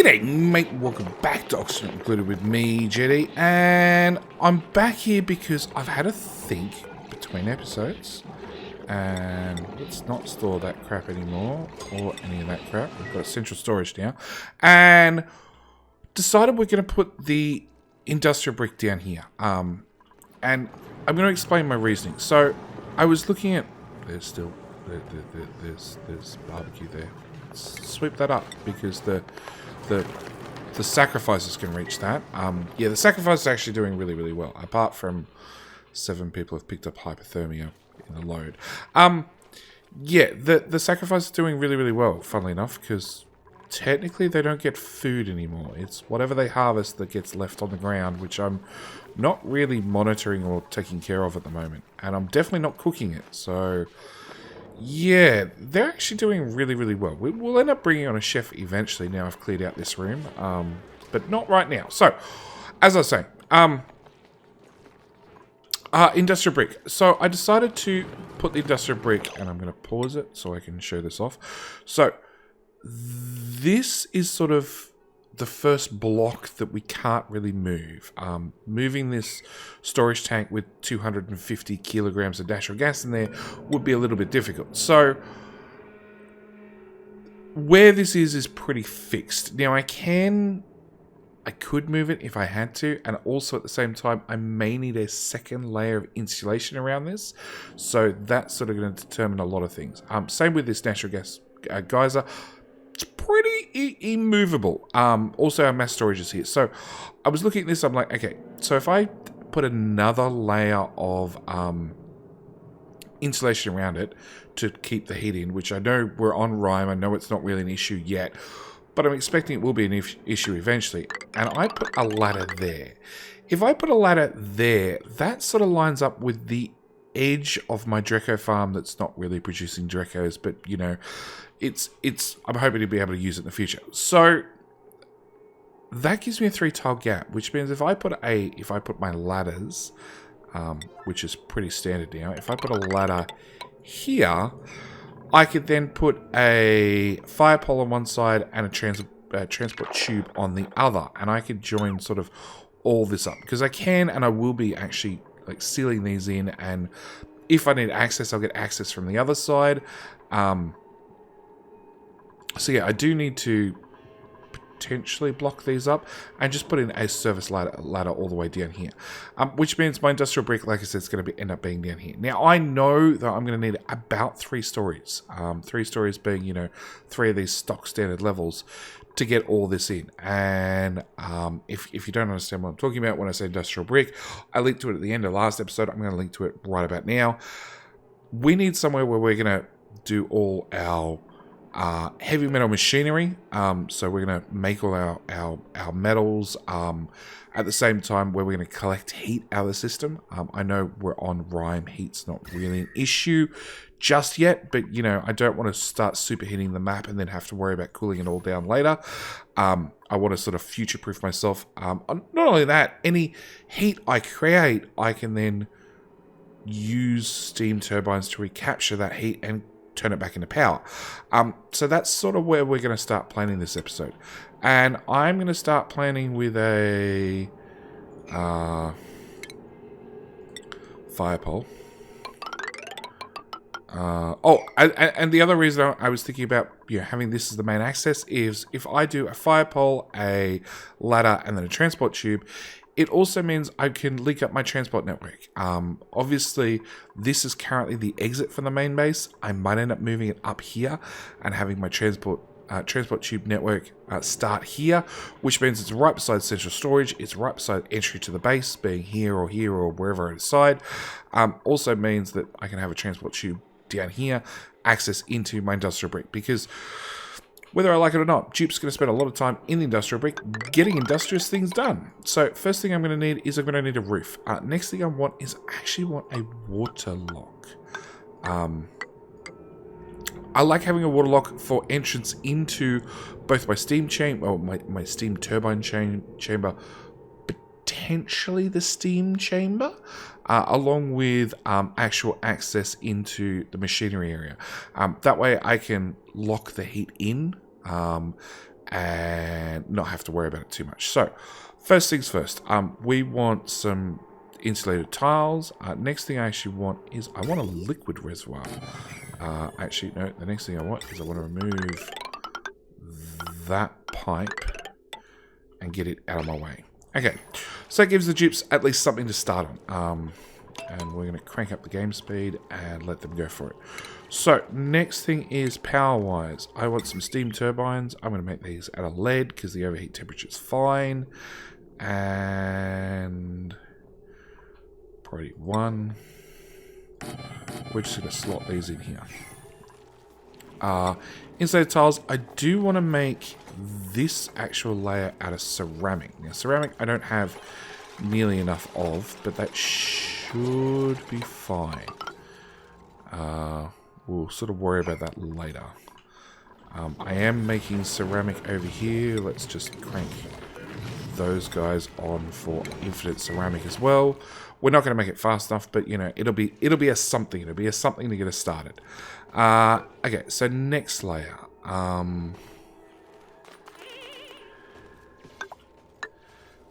G'day mate, welcome back to Oxygen Included with me, Jetty, and I'm back here because I've had a think between episodes, and let's not store that crap anymore, or any of that crap. We've got central storage now, and decided we're going to put the industrial brick down here, and I'm going to explain my reasoning. So, I was looking at, there's still, there's barbecue there. Let's sweep that up, because the sacrifices can reach that. Yeah, the sacrifice is actually doing really, really well. Apart from 7 people have picked up hypothermia in the load. Yeah, the sacrifice is doing really, really well, funnily enough, because technically they don't get food anymore. It's whatever they harvest that gets left on the ground, which I'm not really monitoring or taking care of at the moment. And I'm definitely not cooking it, so... yeah, they're actually doing really, really well. We'll end up bringing on a chef eventually now I've cleared out this room, but not right now. So, as I was saying, industrial brick. So, I decided to put the industrial brick, and I'm going to pause it so I can show this off. So, this is sort of the first block that we can't really move. Moving this storage tank with 250 kilograms of natural gas in there would be a little bit difficult. So, where this is pretty fixed. Now, I could move it if I had to, and also at the same time, I may need a second layer of insulation around this. So, that's sort of going to determine a lot of things. Same with this natural gas geyser. It's pretty immovable. Also, our mass storage is here. So, I was looking at this. I'm like, okay. So, if I put another layer of insulation around it to keep the heat in, which I know we're on Rime. I know it's not really an issue yet, but I'm expecting it will be an issue eventually. And I put a ladder there. If I put a ladder there, that sort of lines up with the edge of my Dreco farm that's not really producing Drecos, but you know, I'm hoping to be able to use it in the future. So that gives me a 3-tile gap, which means if I put my ladders, which is pretty standard now, if I put a ladder here, I could then put a fire pole on one side and a transport tube on the other, and I could join sort of all this up, because I can and I will be actually like sealing these in, and if I need access, I'll get access from the other side. So yeah, I do need to potentially block these up and just put in a service ladder all the way down here, which means my industrial brick, like I said, is going to end up being down here. Now I know that I'm going to need about 3 stories, 3 stories being, you know, 3 of these stock standard levels to get all this in. And if you don't understand what I'm talking about when I say industrial brick, I linked to it at the end of the last episode. I'm going to link to it right about now. We need somewhere where we're going to do all our heavy metal machinery. So we're going to make all our metals at the same time where we're going to collect heat out of the system. I know we're on Rime. Heat's not really an issue just yet, but you know, I don't want to start superheating the map and then have to worry about cooling it all down later. I want to sort of future-proof myself. Not only that, any heat I create, I can then use steam turbines to recapture that heat and turn it back into power. So that's sort of where we're going to start planning this episode. And I'm going to start planning with a fire pole. And the other reason I was thinking about, you know, having this as the main access is if I do a fire pole, a ladder, and then a transport tube, it also means I can link up my transport network. Obviously, this is currently the exit from the main base. I might end up moving it up here and having my transport tube network start here, which means it's right beside central storage. It's right beside entry to the base, being here or wherever inside. Also means that I can have a transport tube down here, access into my industrial brick, because whether I like it or not, Dupe's going to spend a lot of time in the industrial brick getting industrious things done. So first thing I'm going to need is I'm going to need a roof. Next thing I want is I actually want a water lock. I like having a water lock for entrance into both my steam chamber, or my steam turbine chamber, potentially the steam chamber, along with actual access into the machinery area. That way I can lock the heat in and not have to worry about it too much. So, first things first, we want some insulated tiles. Next thing I actually want is I want a liquid reservoir. Actually, no, the next thing I want is I want to remove that pipe and get it out of my way. Okay, so that gives the dupes at least something to start on. And we're going to crank up the game speed and let them go for it. So, next thing is power-wise. I want some steam turbines. I'm going to make these out of lead because the overheat temperature is fine. And priority 1. We're just going to slot these in here. Inside tiles, I do want to make this actual layer out of ceramic. Now, ceramic I don't have nearly enough of, but that should be fine. We'll sort of worry about that later. I am making ceramic over here. Let's just crank those guys on for infinite ceramic as well. We're not going to make it fast enough, but you know, it'll be a something. It'll be a something to get us started. Okay, so next layer. I'm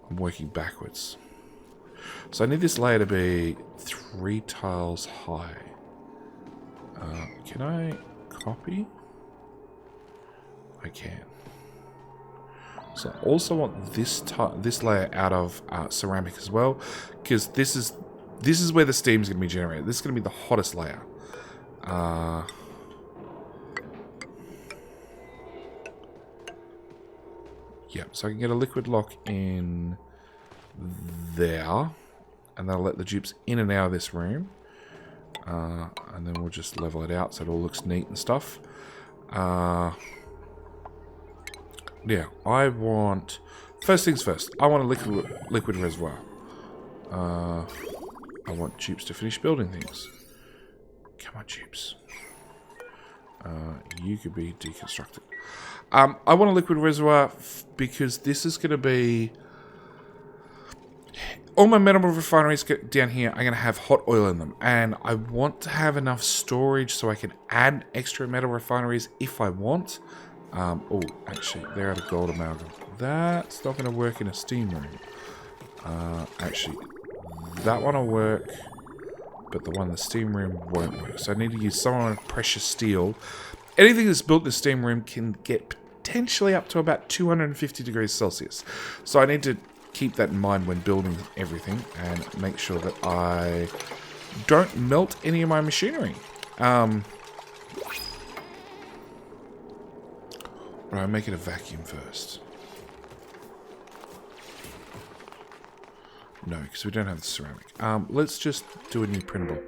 working backwards. So I need this layer to be 3 tiles high. Can I copy? I can. So I also want this layer out of ceramic as well, because this is where the steam is going to be generated. This is going to be the hottest layer. Yeah, so I can get a liquid lock in there, and that'll let the dupes in and out of this room. And then we'll just level it out so it all looks neat and stuff. Yeah, I want... First things first, I want a liquid reservoir. I want dupes to finish building things. Come on, dupes. You could be deconstructed. I want a liquid reservoir because this is going to be... All my metal refineries down here are going to have hot oil in them. And I want to have enough storage so I can add extra metal refineries if I want. Oh, actually, they're out of gold amalgam. That's not going to work in a steam room. Actually, that one will work, but the one in the steam room won't work. So I need to use some of precious steel. Anything that's built in the steam room can get potentially up to about 250 degrees Celsius. So I need to keep that in mind when building everything and make sure that I don't melt any of my machinery. Right, make it a vacuum first. No, because we don't have the ceramic. Let's just do a new printable.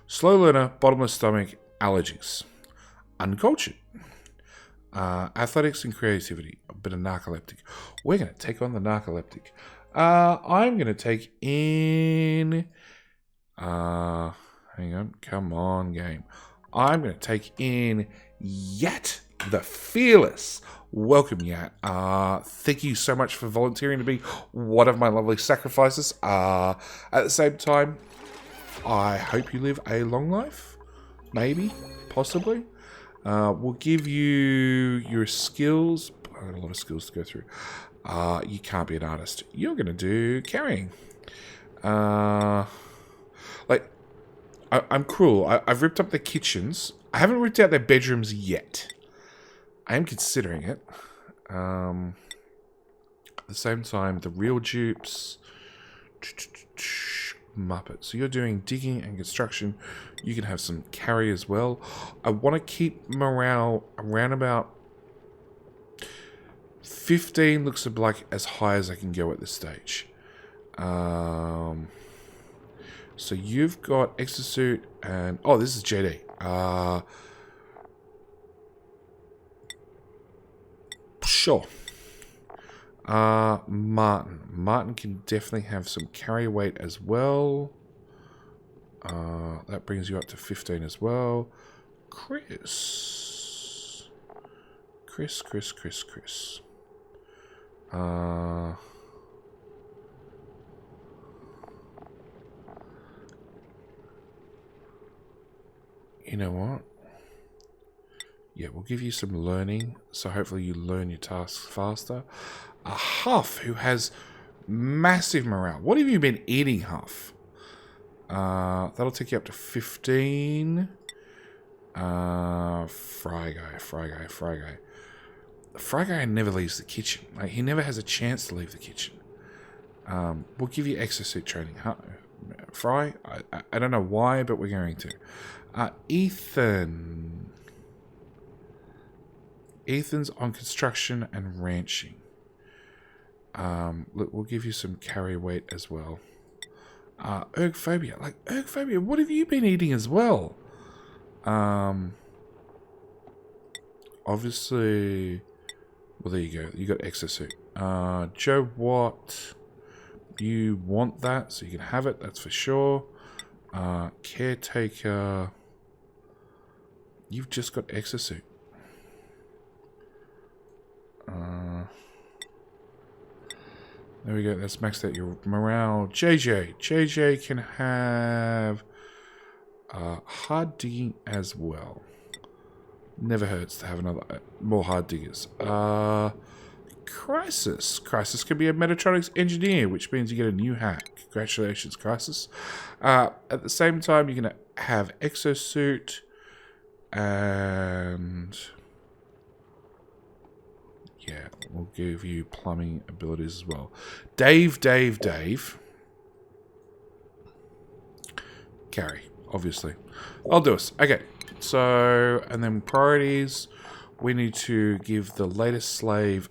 Slow learner, bottomless stomach, allergies. Uncultured. Athletics and creativity. A bit of narcoleptic. We're going to take on the narcoleptic. I'm going to take in... hang on. Come on, game. I'm going to take in Yat the Fearless. Welcome, Yat. Thank you so much for volunteering to be one of my lovely sacrifices. At the same time, I hope you live a long life. Maybe. Possibly. We'll give you your skills. I got a lot of skills to go through. You can't be an artist. You're going to do carrying. I'm cruel. I've ripped up their kitchens. I haven't ripped out their bedrooms yet. I am considering it. At the same time, the real dupes... Muppet. So you're doing digging and construction. You can have some carry as well. I want to keep morale around about 15. Looks like as high as I can go at this stage. So you've got exosuit and... Oh, this is JD. Sure. Martin. Martin can definitely have some carry weight as well. That brings you up to 15 as well. Chris. You know what? Yeah, we'll give you some learning, so hopefully you learn your tasks faster. A Huff who has massive morale. What have you been eating, Huff? That'll take you up to 15. Fry guy. Fry guy never leaves the kitchen. Like, he never has a chance to leave the kitchen. We'll give you exosuit training. Huh? Fry? I don't know why, but we're going to. Ethan. Ethan's on construction and ranching. Look, we'll give you some carry weight as well. Ergophobia. Like, ergophobia, what have you been eating as well? Obviously... Well, there you go. You got exosuit. Joe Watt. You want that, so you can have it. That's for sure. Caretaker. You've just got exosuit. There we go. That's maxed out your morale. JJ can have hard digging as well. Never hurts to have another more hard diggers. Crisis can be a Metatronics engineer, which means you get a new hack. Congratulations, Crisis. At the same time, you're going to have exosuit and... Yeah, we'll give you plumbing abilities as well. Dave. Carry, obviously. I'll do us. Okay, so, and then priorities. We need to give the latest slave.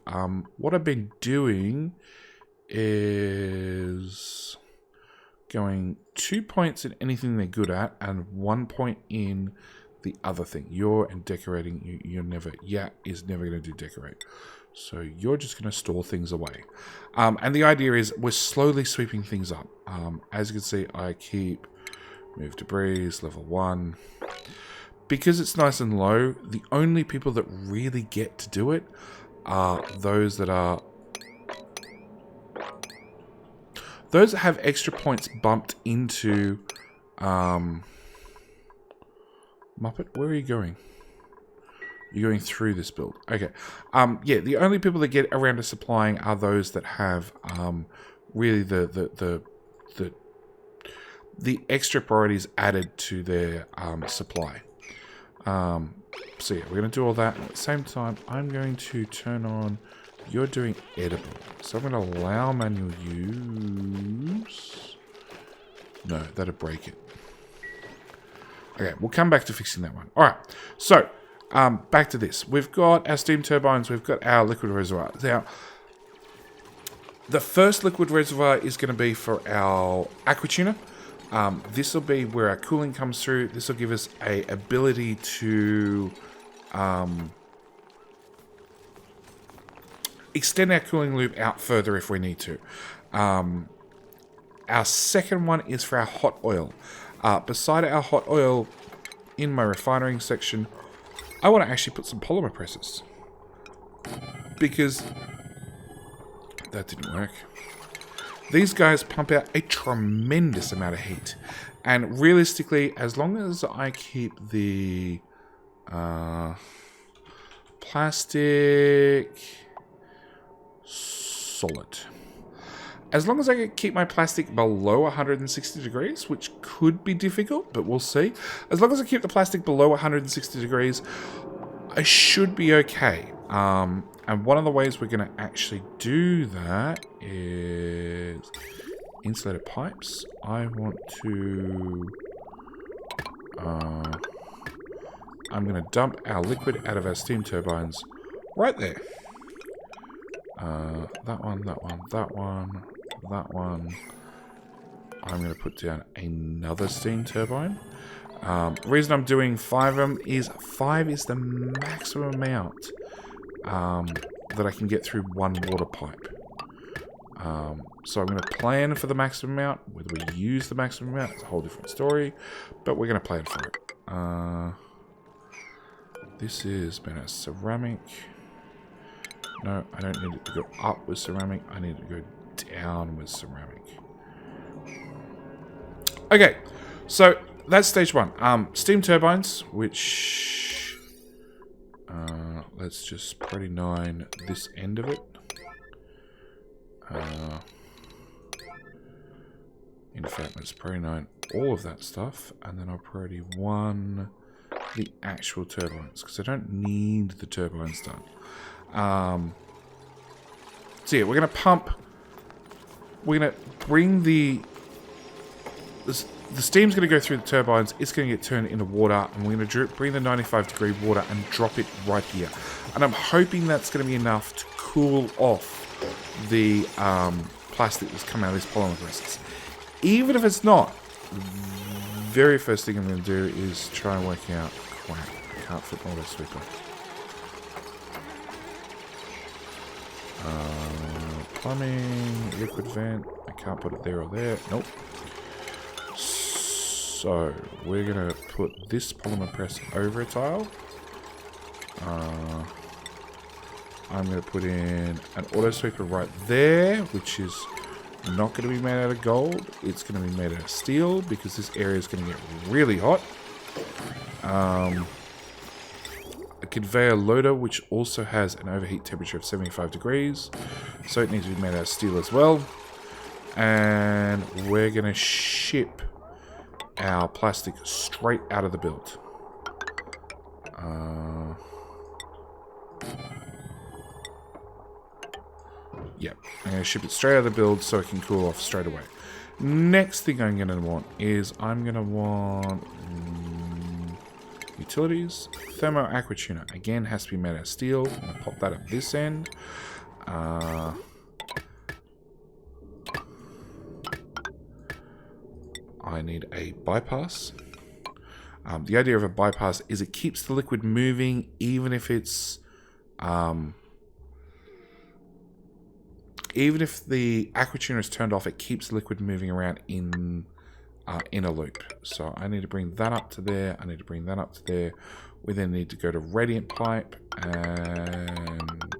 What I've been doing is going 2 points in anything they're good at and 1 point in the other thing. You're in decorating. You're never... Yeah, is never going to do decorate. So you're just going to store things away. And the idea is we're slowly sweeping things up. As you can see, I keep move debris, level 1. Because it's nice and low, the only people that really get to do it are those that are... Those that have extra points bumped into... Muppet, where are you going? You're going through this build. Okay. Yeah, the only people that get around to supplying are those that have really the extra priorities added to their supply. So yeah, we're going to do all that. At the same time, I'm going to turn on... You're doing edible. So I'm going to allow manual use... No, that'll break it. Okay, we'll come back to fixing that one. Alright, so... back to this. We've got our steam turbines. We've got our liquid reservoir. Now, the first liquid reservoir is going to be for our aqua tuner. This will be where our cooling comes through. This will give us a ability to extend our cooling loop out further if we need to. Our second one is for our hot oil. Beside our hot oil, in my refinery section, I want to actually put some polymer presses. Because that didn't work. These guys pump out a tremendous amount of heat. And realistically, as long as I keep the plastic solid. As long as I can keep my plastic below 160 degrees, which could be difficult, but we'll see. As long as I keep the plastic below 160 degrees, I should be okay. And one of the ways we're going to actually do that is insulated pipes. I want to... I'm going to dump our liquid out of our steam turbines right there. That one. I'm going to put down another steam turbine. The reason I'm doing 5 of them is 5 is the maximum amount that I can get through one water pipe. So I'm going to plan for the maximum amount. Whether we use the maximum amount is a whole different story, but we're going to plan for it. This is been a ceramic. No, I don't need it to go up with ceramic. I need it to go down with ceramic. Okay, so that's stage 1. Steam turbines, which Let's just priority 9 this end of it. In fact, let's priority 9 all of that stuff, and then I'll priority 1 the actual turbines, because I don't need the turbines done. So yeah, we're going to pump. We're going to bring the steam's going to go through the turbines. It's going to get turned into water, and we're going to bring the 95-degree water and drop it right here. And I'm hoping that's going to be enough to cool off the plastic that's coming out of these polymer presses. Even if it's not, very first thing I'm going to do is try and work out. Crap, I can't fit auto sweeper. Plumbing, liquid vent. I can't put it there or there. Nope. So we're going to put this polymer press over a tile. I'm going to put in an auto sweeper right there, which is not going to be made out of gold. It's going to be made out of steel because this area is going to get really hot. A conveyor loader, which also has an overheat temperature of 75 degrees. So it needs to be made out of steel as well. And we're going to ship our plastic straight out of the build. Yep, I'm going to ship it straight out of the build so it can cool off straight away. Next thing I'm going to want is I'm going to want utilities. Thermo aqua tuner. Again, has to be made out of steel. I'm going to pop that up this end. I need a bypass. The idea of a bypass is it keeps the liquid moving even if it's... even if the aqua tuner is turned off, it keeps the liquid moving around in a loop. So I need to bring that up to there. I need to bring that up to there. We then need to go to radiant pipe and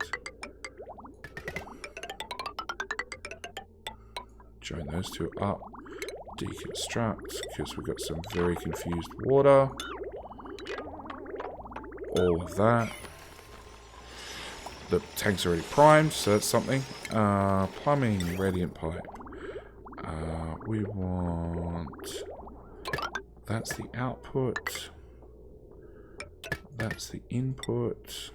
join those two up. Deconstruct, because we've got some very confused water. All of that. The tank's already primed, so that's something. Plumbing, radiant pipe. We want... That's the output. That's the input.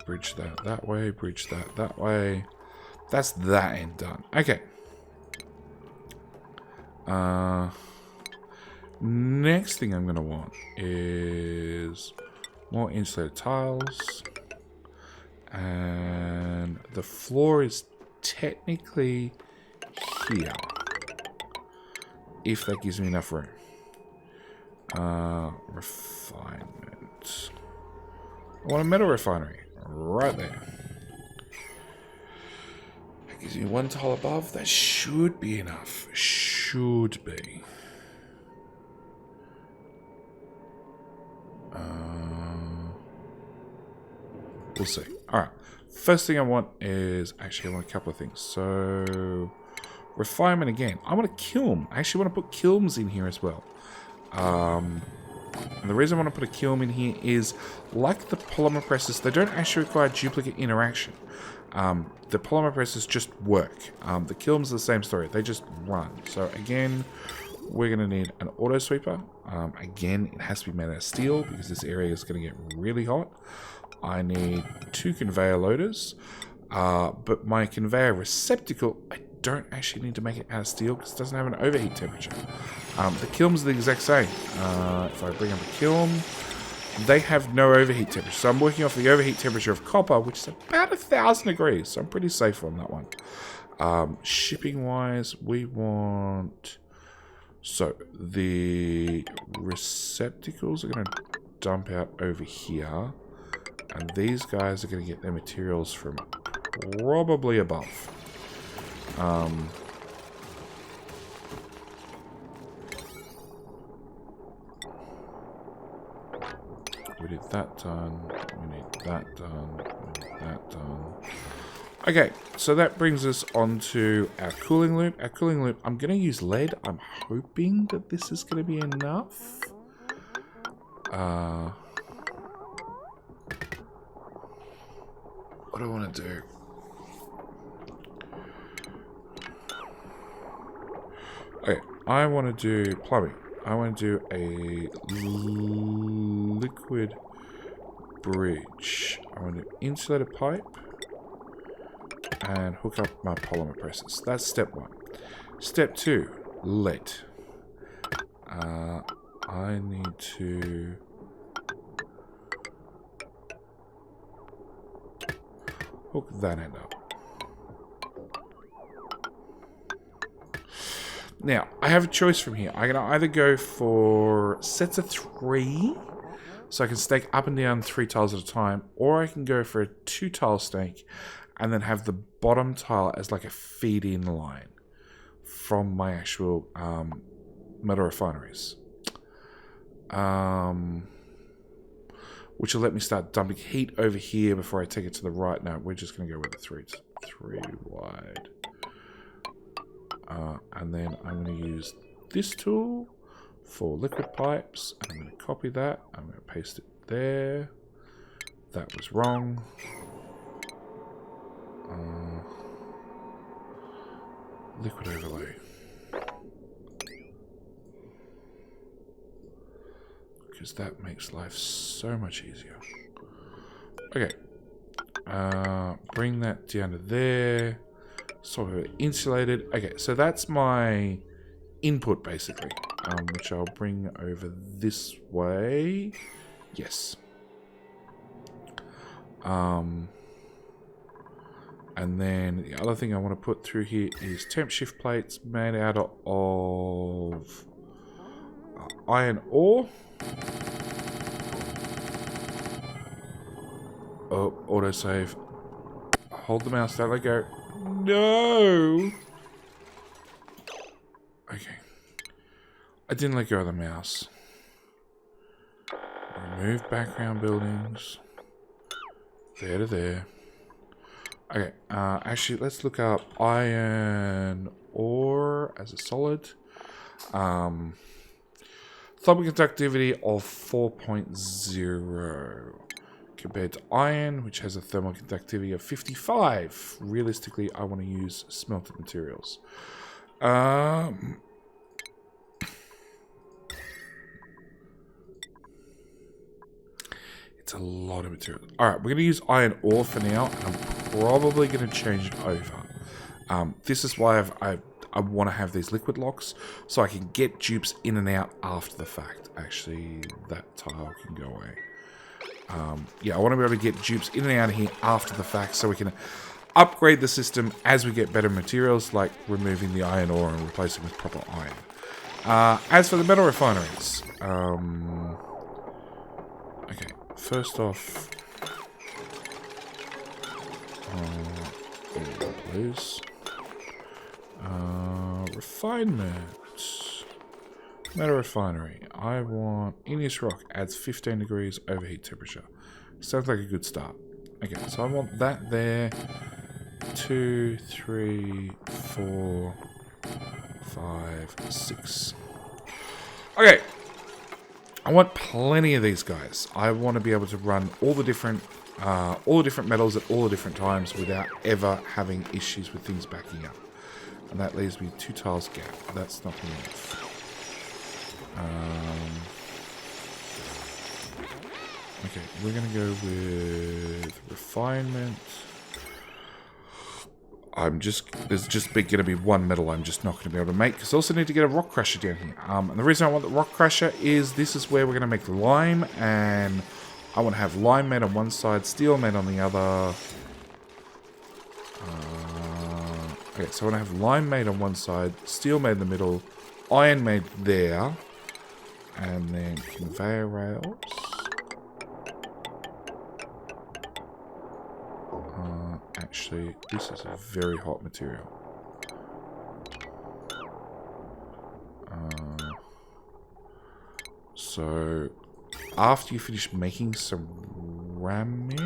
Bridge that way, bridge that way. That's that end done. Okay. Next thing I'm going to want is more insulated tiles. And the floor is technically here. If that gives me enough room. Refinement. I want a metal refinery. Right there. That gives me one tile above. That should be enough. Should be. We'll see. Alright. First thing I want is... Actually, I want a couple of things. So... Refinement again. I want a kiln. I actually want to put kilns in here as well. And the reason I want to put a kiln in here is, like the polymer presses, they don't actually require duplicate interaction. The polymer presses just work. The kilns are the same story. They just run. So again, we're going to need an auto sweeper. Again, it has to be made out of steel because this area is going to get really hot. I need 2 conveyor loaders. But my conveyor receptacle, I don't actually need to make it out of steel because it doesn't have an overheat temperature. The kilns are the exact same. If I bring up a kiln, they have no overheat temperature. So I'm working off the overheat temperature of copper, which is about 1,000 degrees. So I'm pretty safe on that one. Shipping wise, we want... So the receptacles are going to dump out over here. And these guys are going to get their materials from probably above. We need that done. We need that done. We need that done. Okay, so that brings us on to our cooling loop. Our cooling loop, I'm going to use lead. I'm hoping that this is going to be enough. What do I want to do? Okay, I want to do plumbing. I want to do a liquid bridge. I want to insulate a pipe and hook up my polymer presses. That's step 1. Step 2, lead. I need to hook that end up. Now, I have a choice from here. I can either go for sets of 3, so I can stake up and down 3 tiles at a time, or I can go for a 2-tile stake and then have the bottom tile as like a feed-in line from my actual metal refineries. Which will let me start dumping heat over here before I take it to the right. No, we're just going to go with the 3 wide. And then I'm going to use this tool for liquid pipes. And I'm going to copy that. I'm going to paste it there. That was wrong. Liquid overlay. Because that makes life so much easier. Okay. Bring that down to there. Sort of insulated. Okay, so that's my input basically. Which I'll bring over this way. Yes. And then the other thing I want to put through here is temp shift plates made out of iron ore. Oh, autosave. Hold the mouse, don't let go. No! Okay. I didn't let go of the mouse. Remove background buildings. There to there. Okay, actually, let's look up iron ore as a solid. Thermal conductivity of 4.0 compared to iron, which has a thermal conductivity of 55. Realistically, I want to use smelted materials. It's a lot of material. Alright, we're going to use iron ore for now. And I'm probably going to change it over. This is why I want to have these liquid locks, so I can get dupes in and out after the fact. Actually, that tile can go away. Yeah, I want to be able to get dupes in and out of here after the fact, so we can upgrade the system as we get better materials, like removing the iron ore and replacing with proper iron. As for the metal refineries, okay, first off, please. Refinement. Metal refinery. I want igneous rock adds 15 degrees overheat temperature. Sounds like a good start. Okay, so I want that there. 2, 3, 4, 5, 6. Okay. I want plenty of these guys. I want to be able to run all the different metals at all the different times without ever having issues with things backing up. And that leaves me 2 tiles gap. That's not enough. Okay, we're going to go with refinement. There's just going to be one metal I'm just not going to be able to make, because I also need to get a rock crusher down here. And the reason I want the rock crusher is this is where we're going to make lime, and I want to have lime made on one side, steel made on the other. Okay, so I want to have lime made on one side, steel made in the middle, iron made there, and then conveyor rails. Actually, this is a very hot material. So, after you finish making ceramic,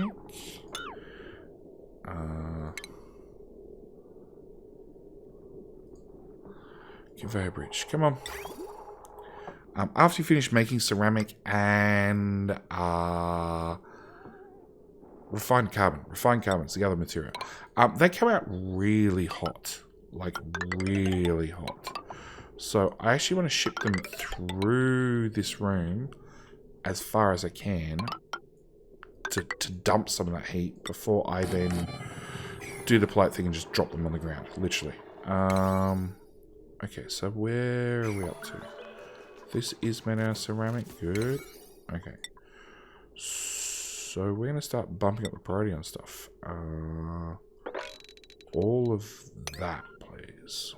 conveyor bridge, come on. After you finish making ceramic and refined carbon. Refined carbon is the other material. They come out really hot. Like, really hot. So, I actually want to ship them through this room as far as I can to dump some of that heat before I then do the polite thing and just drop them on the ground. Literally. Okay, so where are we up to? This is made out of ceramic. Good. Okay. So we're going to start bumping up the priority on stuff. All of that, please.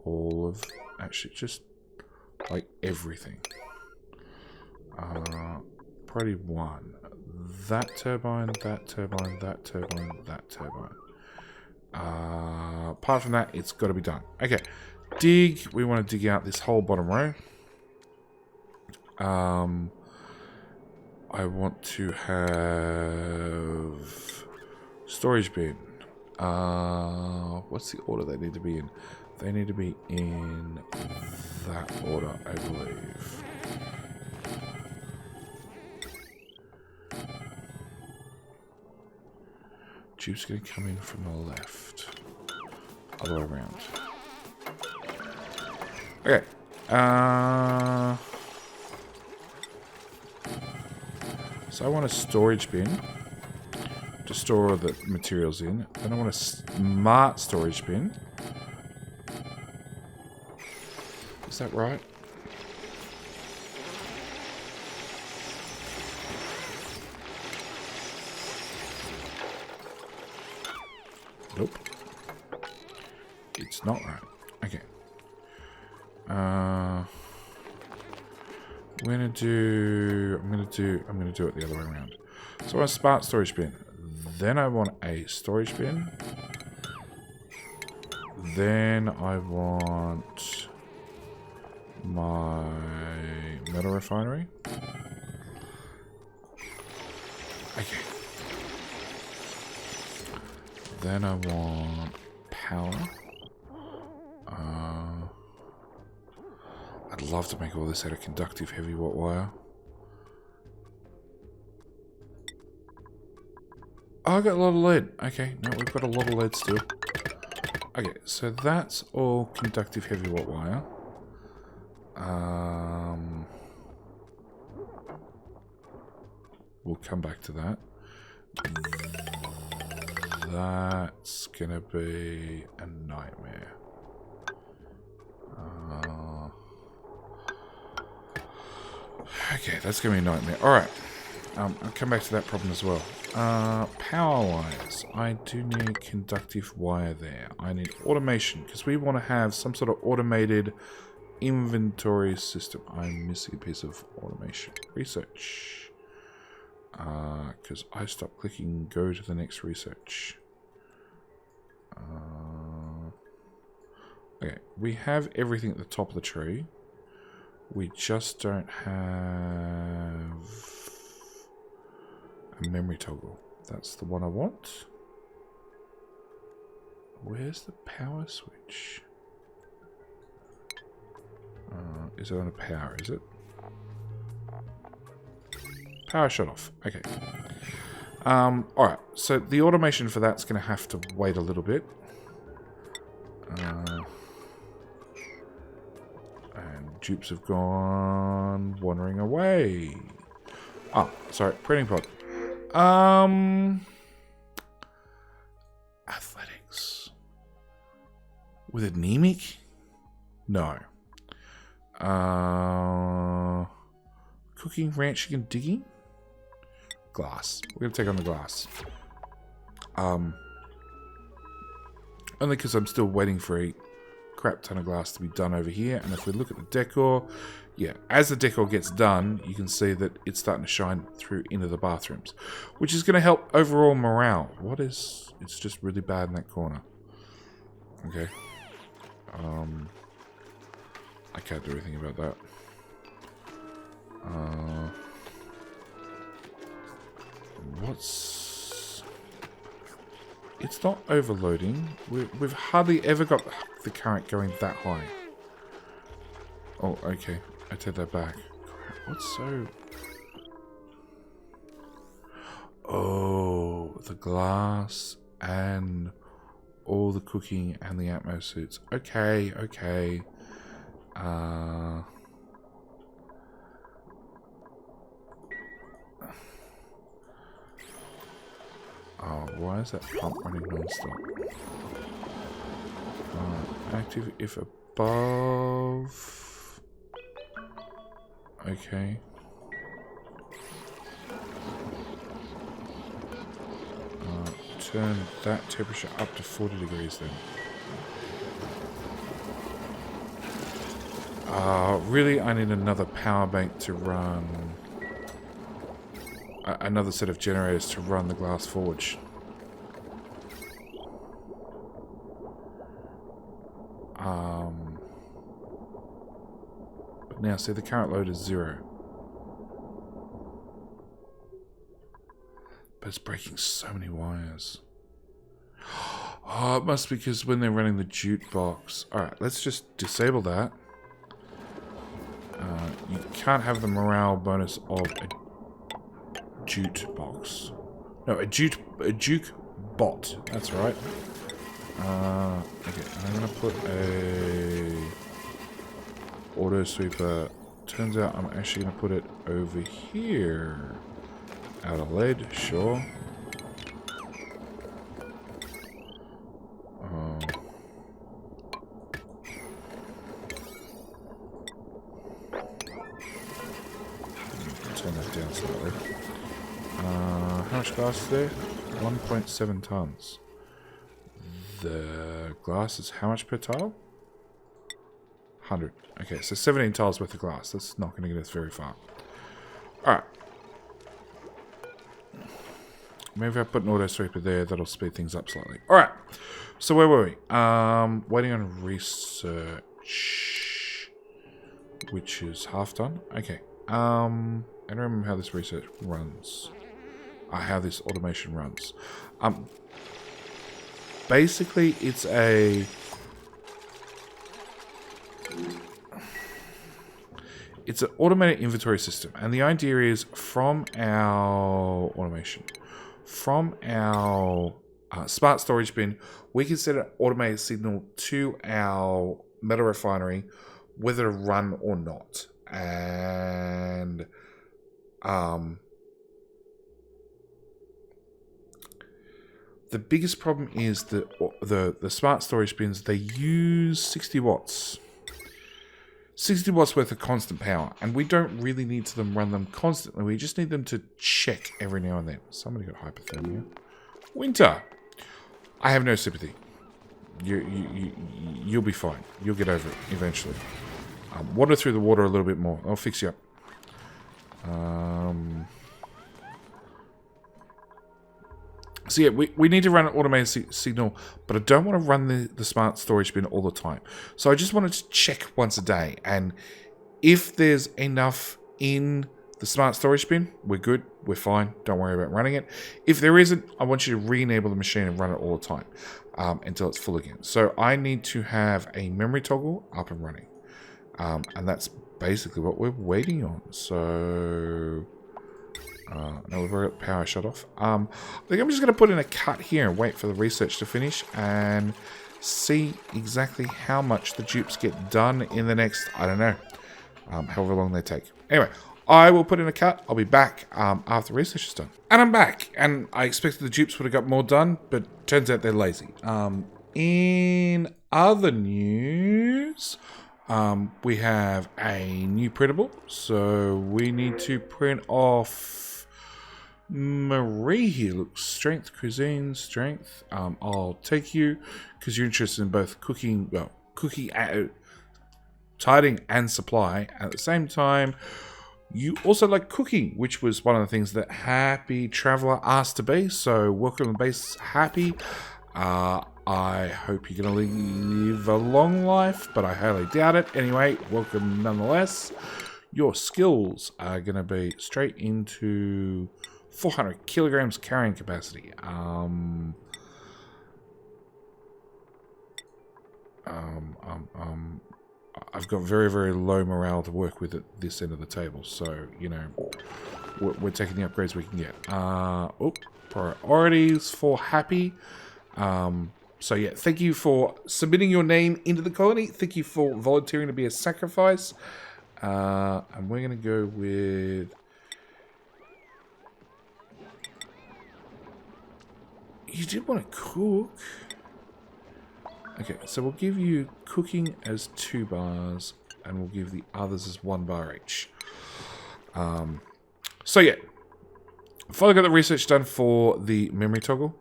All of... Actually, just like everything. Priority 1. That turbine, that turbine, that turbine, that turbine. Apart from that, it's got to be done. Okay. Dig. We want to dig out this whole bottom row. I want to have storage bin. What's the order they need to be in? They need to be in that order, I believe. Tube's going to come in from the left. Other way around. Okay. So I want a storage bin to store the materials in. Then I want a smart storage bin. Is that right? Nope. It's not right. Okay. I'm gonna do it the other way around. So I want a smart storage bin. Then I want a storage bin. Then I want my metal refinery. Okay. Then I want power. I'd love to make all this out of conductive heavy watt wire. Oh, I got a lot of lead. Okay, no, we've got a lot of lead still. Okay, so that's all conductive heavy watt wire. We'll come back to that. That's gonna be a nightmare. Okay, that's gonna be a nightmare. Alright. I'll come back to that problem as well. Power wires. I do need conductive wire there. I need automation, because we want to have some sort of automated inventory system. I'm missing a piece of automation. Research. Because I stopped clicking go to the next research. Okay, we have everything at the top of the tree. We just don't have a memory toggle. That's the one I want. Where's the power switch? Is it on a power, is it? Power shut off. Okay. Alright, so the automation for that's going to have to wait a little bit. And dupes have gone wandering away. Oh, sorry, printing pod. Athletics. With anemic? No. Cooking, ranching, and digging? Glass. We're going to take on the glass. Only because I'm still waiting for a crap ton of glass to be done over here. And if we look at the decor, yeah, as the decor gets done, you can see that it's starting to shine through into the bathrooms, which is going to help overall morale. What is... It's just really bad in that corner. Okay. I can't do anything about that. What's... It's not overloading. We've hardly ever got the current going that high. Oh, okay. I take that back. What's so... Oh, the glass and all the cooking and the Atmo suits. Okay, okay. Oh, why is that pump running non-stop? Active if above. Okay. Turn that temperature up to 40 degrees then. Really, I need another power bank to run. Another set of generators to run the glass forge. But now, see, the current load is 0. But it's breaking so many wires. Oh, it must be because when they're running the jukebox. Alright, let's just disable that. You can't have the morale bonus of a jukebox. No, a juke bot. That's right. Okay, I'm gonna put a auto sweeper. Turns out I'm actually gonna put it over here. Out of lead, sure. Turn that down slightly. How much glass is there? 1.7 tons. The glass is how much per tile? 100. Okay, so 17 tiles worth of glass. That's not going to get us very far. Alright. Maybe if I put an auto sweeper there, that'll speed things up slightly. Alright. So where were we? Waiting on research. Which is half done. Okay. I don't remember how this research runs. How this automation runs. Basically, it's an automated inventory system, and the idea is from our automation, from our smart storage bin, we can set an automated signal to our metal refinery whether to run or not, and the biggest problem is that the smart storage bins, they use 60 watts. 60 watts worth of constant power. And we don't really need to run them constantly. We just need them to check every now and then. Somebody got hypothermia. Winter! I have no sympathy. You'll be fine. You'll get over it eventually. Water through the water a little bit more. I'll fix you up. So yeah, we need to run an automated signal, but I don't want to run the smart storage bin all the time. So I just wanted to check once a day, and if there's enough in the smart storage bin, we're good, we're fine, don't worry about running it. If there isn't, I want you to re-enable the machine and run it all the time until it's full again. So I need to have a memory toggle up and running, and that's basically what we're waiting on. So... no, we've already got power shut off. I think I'm just going to put in a cut here and wait for the research to finish and see exactly how much the dupes get done in the next, I don't know, however long they take. Anyway, I will put in a cut. I'll be back after research is done. And I'm back. And I expected the dupes would have got more done, but turns out they're lazy. In other news... we have a new printable, so we need to print off Marie here. Looks strength, cuisine, strength. I'll take you because you're interested in both cooking, tidying and supply. At the same time, you also like cooking, which was one of the things that Happy Traveler asked to be. So welcome to base, Happy. I hope you're going to live a long life, but I highly doubt it. Anyway, welcome nonetheless. Your skills are going to be straight into 400 kilograms carrying capacity. I've got very, very low morale to work with at this end of the table, so, you know, we're taking the upgrades we can get. Priorities for Happy. So yeah, thank you for submitting your name into the colony. Thank you for volunteering to be a sacrifice. And we're going to go with... You did want to cook. Okay, so we'll give you cooking as 2 bars, and we'll give the others as 1 bar each. So yeah, finally got the research done for the memory toggle.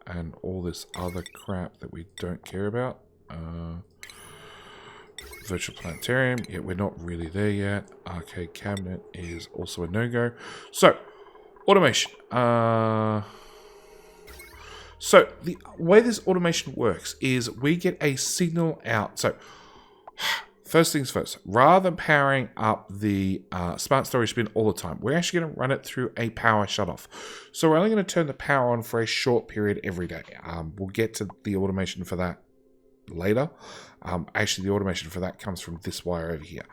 And all this other crap that we don't care about. Virtual planetarium. Yeah, we're not really there yet. Arcade cabinet is also a no-go. So, automation. So, the way this automation works is we get a signal out. So, first things first. Rather than powering up the smart storage bin all the time, we're actually going to run it through a power shutoff. So, we're only going to turn the power on for a short period every day. We'll get to the automation for that later. Actually, the automation for that comes from this wire over here.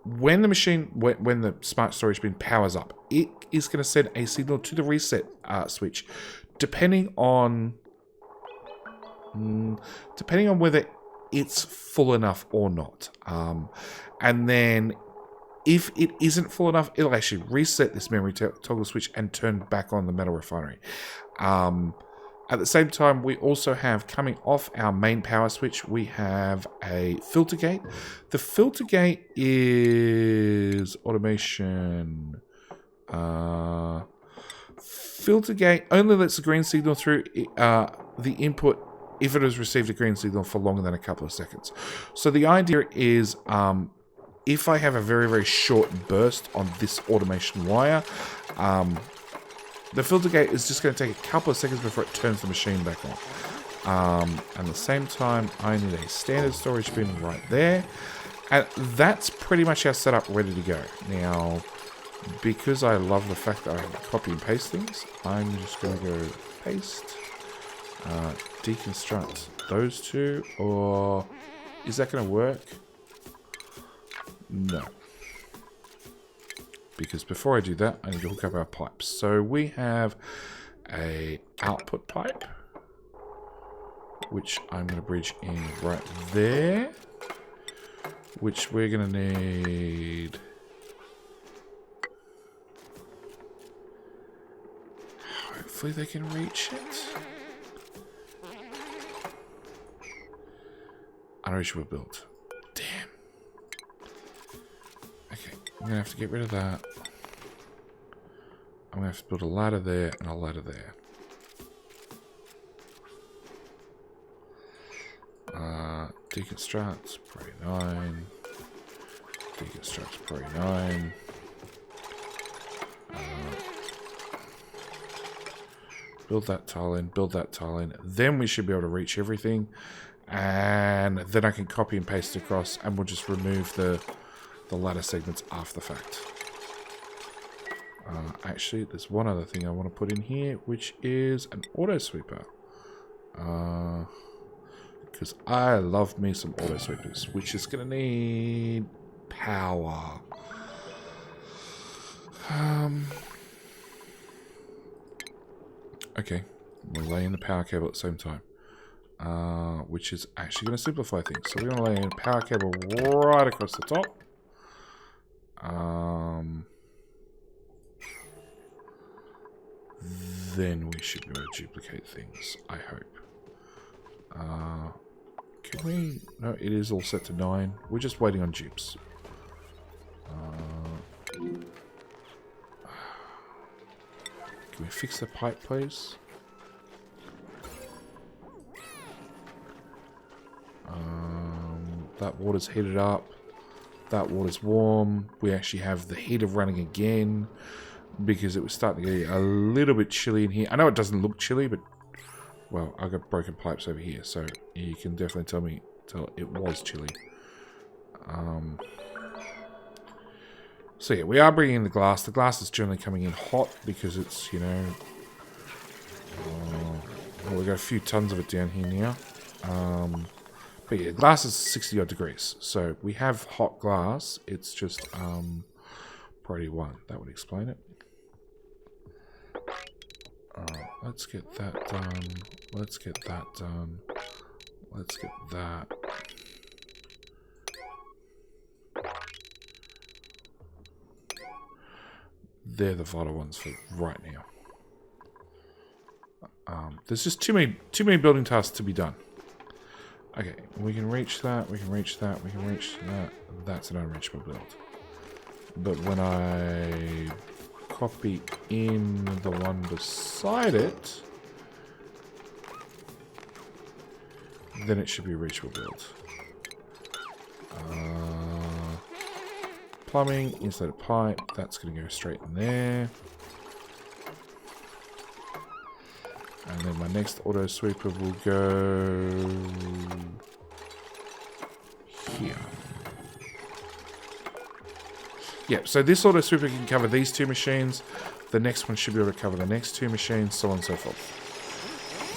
When the smart storage bin powers up, it is going to send a signal to the reset switch, depending on whether it's full enough or not. And then if it isn't full enough, it'll actually reset this memory toggle switch and turn back on the metal refinery. At the same time, we also have, coming off our main power switch, we have a filter gate. The filter gate is automation. Filter gate only lets the green signal through the input if it has received a green signal for longer than a couple of seconds. So the idea is, if I have a very, very short burst on this automation wire, the filter gate is just going to take a couple of seconds before it turns the machine back on. At the same time, I need a standard storage bin right there. And that's pretty much our setup ready to go. Now, because I love the fact that I can copy and paste things, I'm just going to go paste, deconstruct those 2, or is that going to work? No. Because before I do that, I need to hook up our pipes. So we have a output pipe, which I'm going to bridge in right there, which we're going to need... Hopefully they can reach it. Unreachable build. Damn. Okay, I'm going to have to get rid of that. I'm going to have to build a ladder there and a ladder there. Deconstruct, priority 9. Deconstruct, priority 9. Build that tile in, build that tile in. Then we should be able to reach everything. And then I can copy and paste across, and we'll just remove the ladder segments after the fact. Actually, there's one other thing I want to put in here, which is an auto sweeper. Because I love me some auto sweepers, which is going to need power. Okay, we'll lay in the power cable at the same time, which is actually going to simplify things. So we're going to lay in a power cable right across the top. Then we should be able to duplicate things, I hope. Can we? No, it is all set to 9. We're just waiting on dupes. Can we fix the pipe, please? That water's heated up. That water's warm. We actually have the heater running again because it was starting to get a little bit chilly in here. I know it doesn't look chilly, but well, I've got broken pipes over here, so you can definitely tell it was chilly. So yeah, we are bringing in the glass. The glass is generally coming in hot because it's, you know, well, we've got a few tons of it down here now. But yeah, glass is 60 odd degrees, so we have hot glass. It's just priority 1. That would explain it. Let's get that done. Let's get that done. Let's get that. They're the vital ones for right now. There's just too many building tasks to be done. Okay, we can reach that, we can reach that, we can reach that. That's an unreachable build. But when I copy in the one beside it, then it should be a reachable build. Plumbing, insulated pipe, that's going to go straight in there. And then my next auto sweeper will go here. Yeah, so this auto sweeper can cover these 2 machines. The next one should be able to cover the next 2 machines, so on and so forth.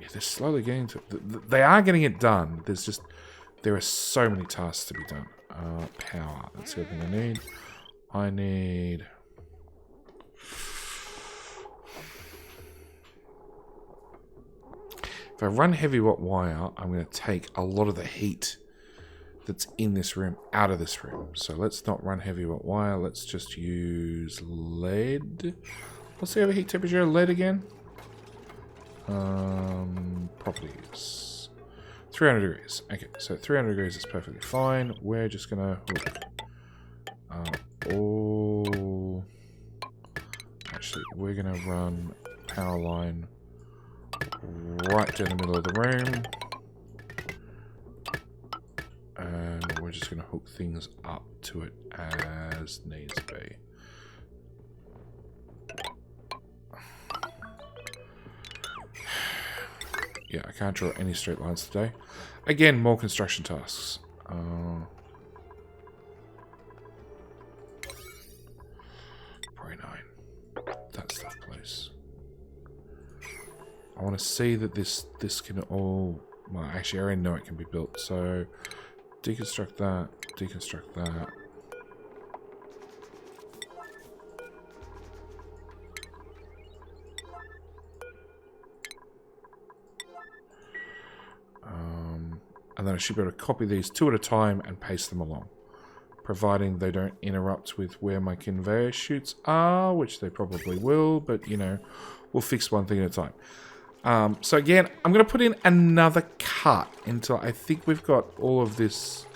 Yeah, they're slowly getting to... They are getting it done. There are so many tasks to be done. Power. That's the other thing I need. I need... If I run heavy watt wire, I'm going to take a lot of the heat that's in this room out of this room. So let's not run heavy watt wire. Let's just use lead. What's the overheat temperature of lead again? Properties. 300 degrees. Okay, so 300 degrees is perfectly fine. We're just going to hook. Actually, we're going to run power line right down the middle of the room. And we're just going to hook things up to it as needs be. Yeah, I can't draw any straight lines today. Again, more construction tasks. Probably 9. That stuff, please. I want to see that this can all... Well, actually, I already know it can be built. So, deconstruct that. Deconstruct that. And then I should be able to copy these 2 at a time and paste them along. Providing they don't interrupt with where my conveyor chutes are, which they probably will, but, you know, we'll fix one thing at a time. So again, I'm going to put in another cut until I think we've got all of this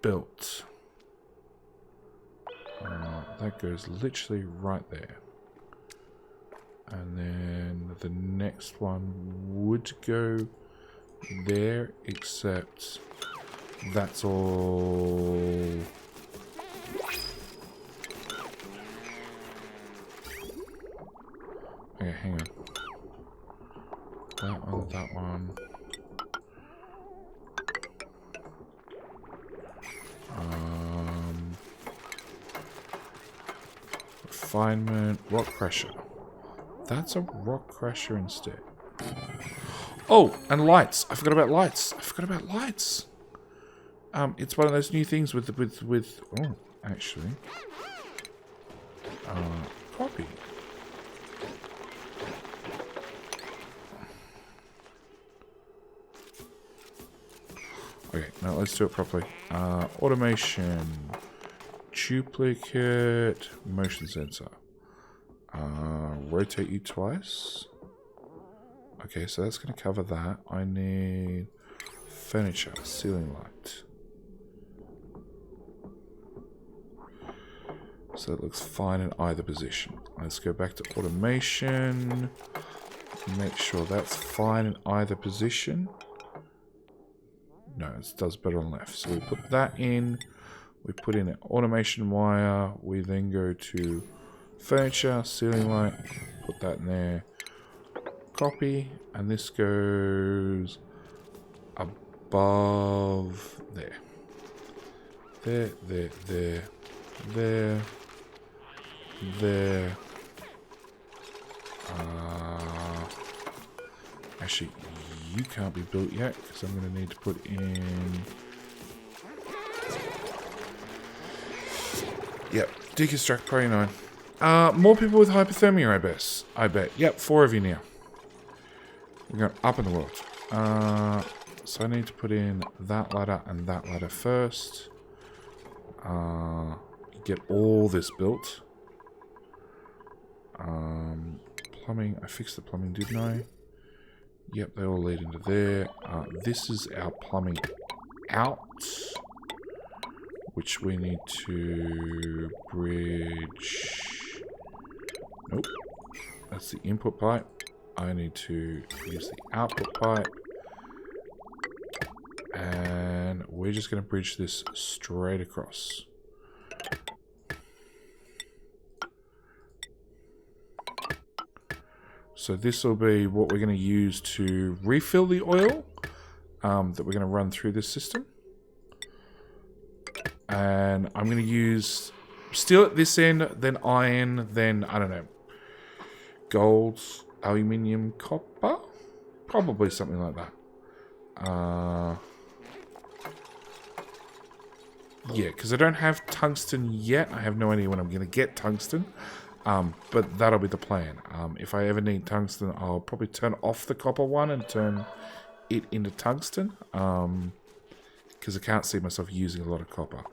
built. That goes literally right there. And then the next one would go there, except that's all... Okay, hang on. That one, that one. Refinement, rock crusher. That's a rock crusher instead. Oh, and lights. I forgot about lights. I forgot about lights. It's one of those new things with oh, actually. Copy. Okay, now let's do it properly. Automation, duplicate, motion sensor. Rotate you twice. Okay, so that's going to cover that. I need furniture, ceiling light. So it looks fine in either position. Let's go back to automation. Make sure that's fine in either position. No, it does better on left. So we put that in. We put in an automation wire. We then go to furniture, ceiling light. Put that in there. Copy. And this goes above there. There, there, there, there, there. Actually, you can't be built yet because I'm going to need to put in Yep, deconstruct probably 9. More people with hypothermia, I bet. Yep, 4 of you now. We're going up in the world. So I need to put in that ladder and that ladder first. Get all this built. Plumbing. I fixed the plumbing, didn't I? Yep, they all lead into there. This is our plumbing out, which we need to bridge. Nope. That's the input pipe. I need to use the output pipe. And we're just going to bridge this straight across. So this will be what we're going to use to refill the oil that we're going to run through this system. And I'm going to use steel at this end, then iron, then, I don't know, gold, aluminium, copper? Probably something like that. Yeah, because I don't have tungsten yet. I have no idea when I'm going to get tungsten. But that'll be the plan. If I ever need tungsten, I'll probably turn off the copper one and turn it into tungsten. Because I can't see myself using a lot of copper.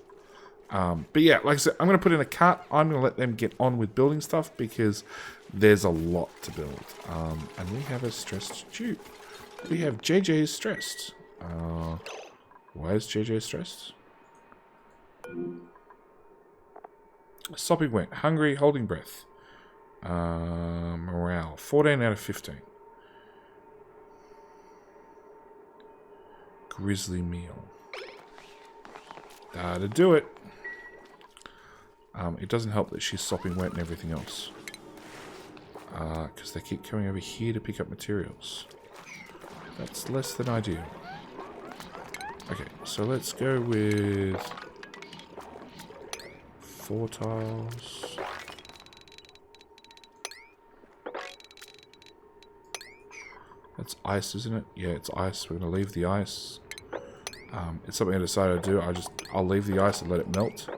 But yeah, like I said, I'm going to put in a cut. I'm going to let them get on with building stuff because there's a lot to build. And we have a stressed tube. We have JJ stressed. Why is JJ stressed? Sopping wet. Hungry, holding breath. Morale. 14 out of 15. Grizzly meal. To do it. It doesn't help that she's sopping wet and everything else. Because they keep coming over here to pick up materials. That's less than ideal. Okay, so let's go with 4 tiles. That's ice, isn't it? Yeah, it's ice. We're going to leave the ice. It's something I decided to do. I'll leave the ice and let it melt.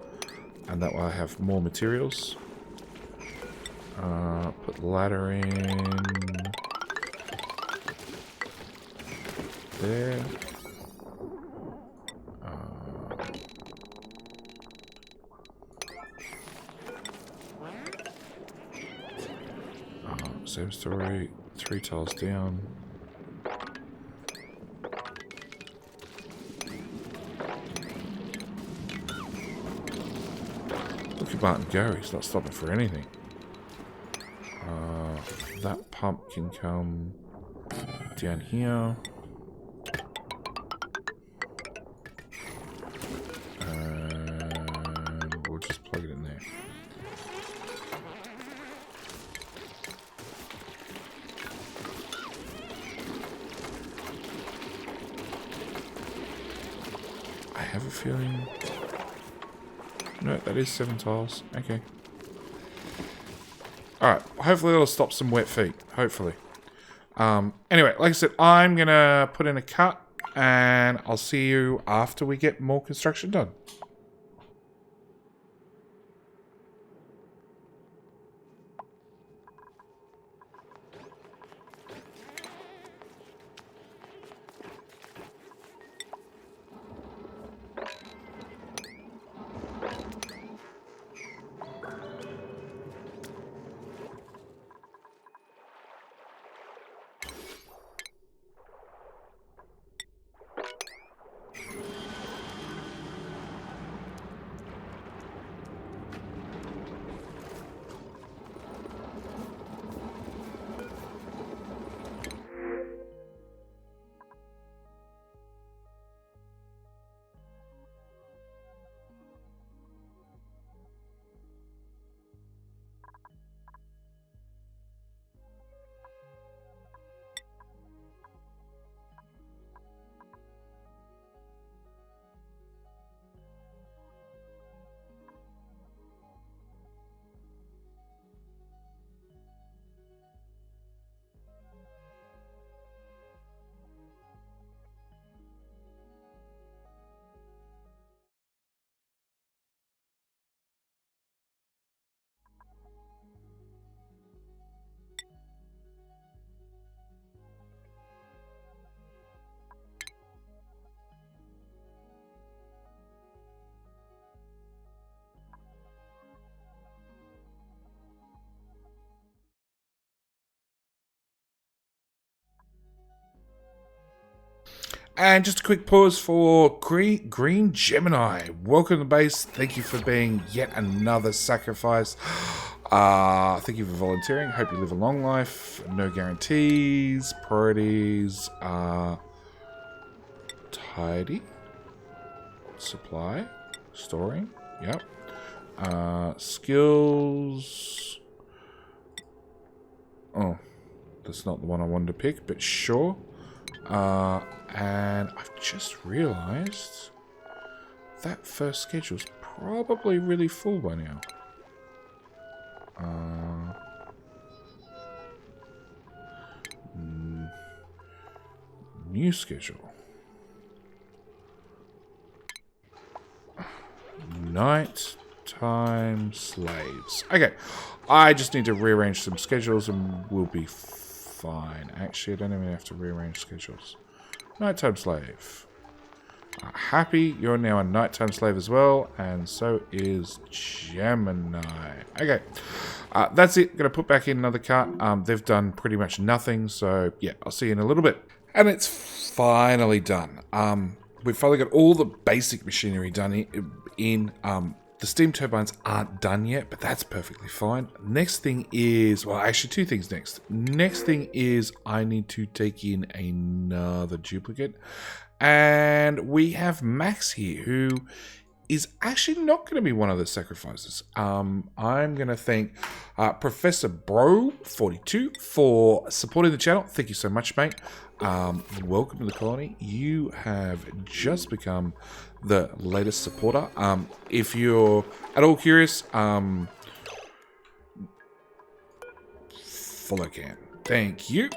And that way I have more materials. Put ladder in there. Same story. 3 tiles down. Look at Martin go. He's not stopping for anything. That pump can come down here. And we'll just plug it in there. I have a feeling... No, that is 7 tiles. Okay. Alright, hopefully it'll stop some wet feet. Hopefully. Anyway, like I said, I'm going to put in a cut, and I'll see you after we get more construction done. And just a quick pause for Green Gemini. Welcome to the base. Thank you for being yet another sacrifice. Thank you for volunteering. Hope you live a long life. No guarantees. Priorities. Tidy. Supply. Storing. Yep. Skills. Oh, that's not the one I wanted to pick, but sure. And I've just realized that first schedule's probably really full by now. New schedule. Nighttime slaves. Okay, I just need to rearrange some schedules and we'll be fine. Actually, I don't even have to rearrange schedules. Nighttime slave. Happy, you're now a nighttime slave as well, and so is Gemini. Okay, that's it. Gonna put back in another cart. They've done pretty much nothing, so yeah, I'll see you in a little bit. And it's finally done. We've finally got all the basic machinery done in. The steam turbines aren't done yet, but that's perfectly fine. Next thing is, well, actually two things next. Next thing is I need to take in another duplicate. And we have Max here, who is actually not going to be one of the sacrifices. I'm going to thank Professor Bro42 for supporting the channel. Thank you so much, mate. Welcome to the colony. You have just become the latest supporter. If you're at all curious, follow Cam. Thank you.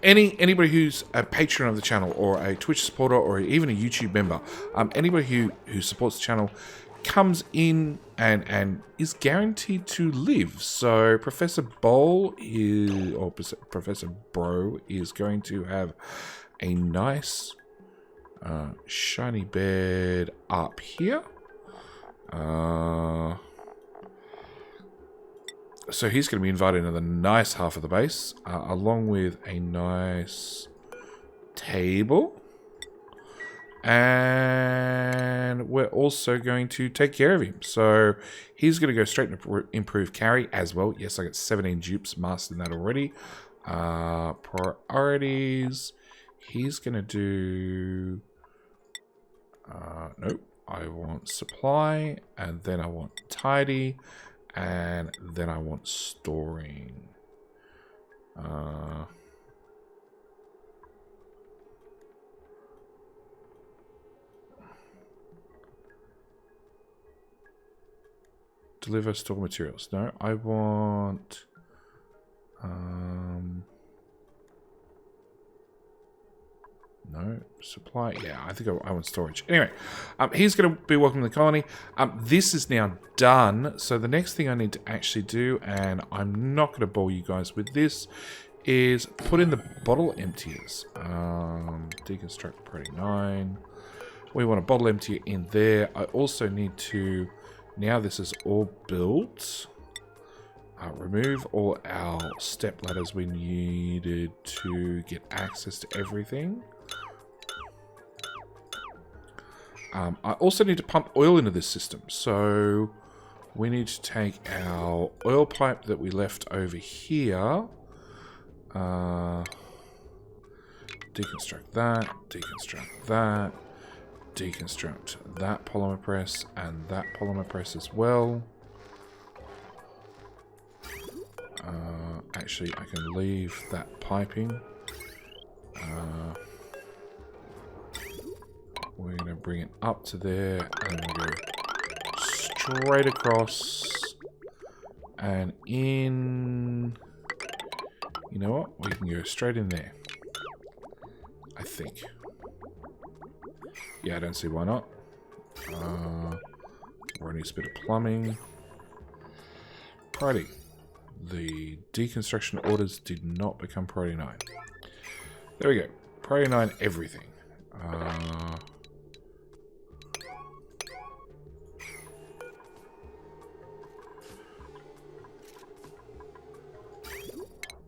Anybody who's a patron of the channel or a Twitch supporter or even a YouTube member, anybody who supports the channel comes in and is guaranteed to live. So Professor Bowl is, or Professor Bro is going to have a nice shiny bed up here. So he's going to be invited into the nice half of the base, along with a nice table. And we're also going to take care of him. So he's going to go straight into improve carry as well. Yes, I got 17 dupes mastered in that already. Priorities. He's going to do... nope. I want supply, and then I want tidy, and then I want storing. Deliver store materials. No, I want... no, supply. Yeah, I think I want storage. Anyway, he's going to be welcome to the colony. This is now done. So the next thing I need to actually do, and I'm not going to bore you guys with this, is put in the bottle emptiers. Deconstruct Priority 9. We want a bottle emptier in there. I also need to... Now this is all built. Remove all our step ladders we needed to get access to everything. I also need to pump oil into this system. So we need to take our oil pipe that we left over here. Deconstruct that. Deconstruct that. Deconstruct that polymer press and that polymer press as well. Actually, I can leave that piping. We're going to bring it up to there and we'll go straight across and in. You know what? We can go straight in there, I think. Yeah, I don't see why not. We're needs a bit of plumbing. Priority. The deconstruction orders did not become priority 9. There we go. Priority 9 everything. I